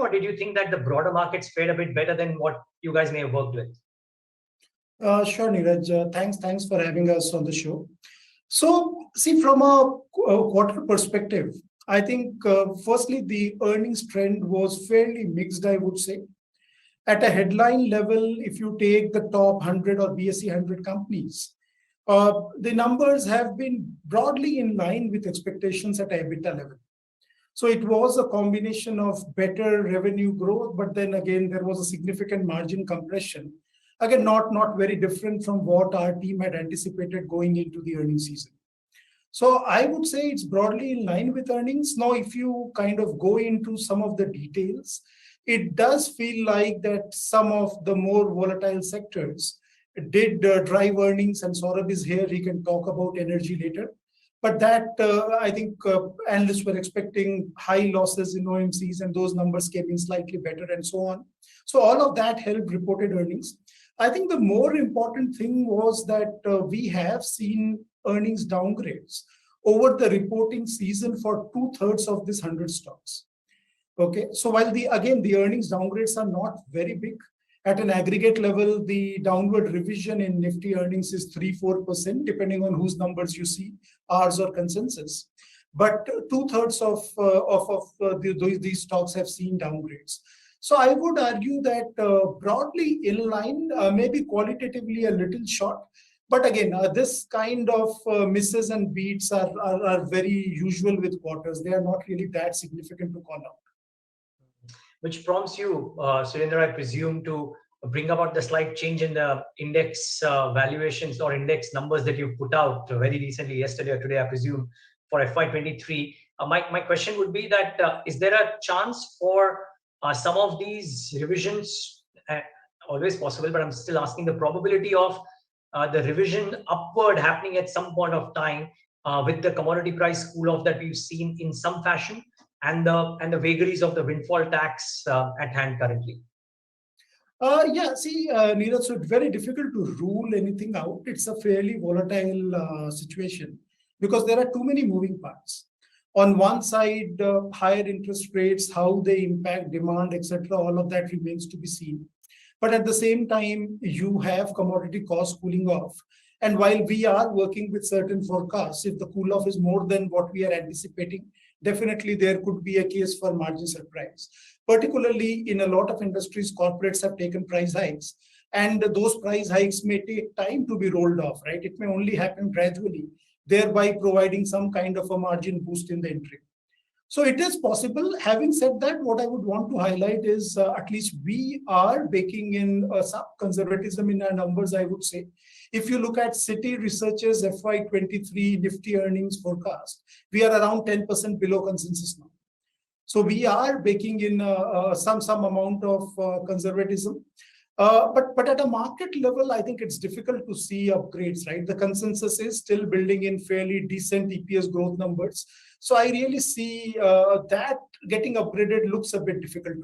or did you think that the broader markets fared a bit better than what you guys may have worked with? Sure, Neeraj. Thanks for having us on the show. So, see, from a quarter perspective, I think firstly, the earnings trend was fairly mixed, I would say. At a headline level, if you take the top 100 or BSE 100 companies, the numbers have been broadly in line with expectations at a EBITDA level. So it was a combination of better revenue growth, but then again, there was a significant margin compression. Again, not very different from what our team had anticipated going into the earnings season. So I would say it's broadly in line with earnings. Now, if you kind of go into some of the details, it does feel like that some of the more volatile sectors did drive earnings, and Saurabh is here. He can talk about energy later. But that, I think analysts were expecting high losses in OMCs, and those numbers came in slightly better and so on. So all of that helped reported earnings. I think the more important thing was that we have seen earnings downgrades over the reporting season for 2/3 of this 100 stocks. Okay, so while the earnings downgrades are not very big, at an aggregate level, the downward revision in Nifty earnings is 3-4%, depending on whose numbers you see, ours or consensus. But 2/3 of these stocks have seen downgrades. So I would argue that broadly in line, maybe qualitatively a little short. But again, this kind of misses and beats are very usual with quarters. They are not really that significant to call out. Which prompts you, Surendra, I presume, to bring about the slight change in the index valuations or index numbers that you put out very recently, yesterday or today, I presume, for FY23. My question would be that, is there a chance for some of these revisions, always possible, but I'm still asking the probability of the revision upward happening at some point of time with the commodity price cool off that we've seen in some fashion, and the vagaries of the windfall tax at hand currently? Neeraj, so it's very difficult to rule anything out. It's a fairly volatile situation because there are too many moving parts. On one side, higher interest rates, how they impact demand, etc., all of that remains to be seen. But at the same time, you have commodity costs cooling off. And while we are working with certain forecasts, if the cool off is more than what we are anticipating, definitely there could be a case for margin surprise. Particularly in a lot of industries, corporates have taken price hikes, and those price hikes may take time to be rolled off, right? It may only happen gradually, thereby providing some kind of a margin boost in the interim. So it is possible. Having said that, what I would want to highlight is at least we are baking in some conservatism in our numbers, I would say. If you look at Citi Research's FY23 Nifty earnings forecast, we are around 10% below consensus now. So we are baking in some amount of conservatism. But at a market level, I think it's difficult to see upgrades, right? The consensus is still building in fairly decent EPS growth numbers. So I really see that getting upgraded looks a bit difficult.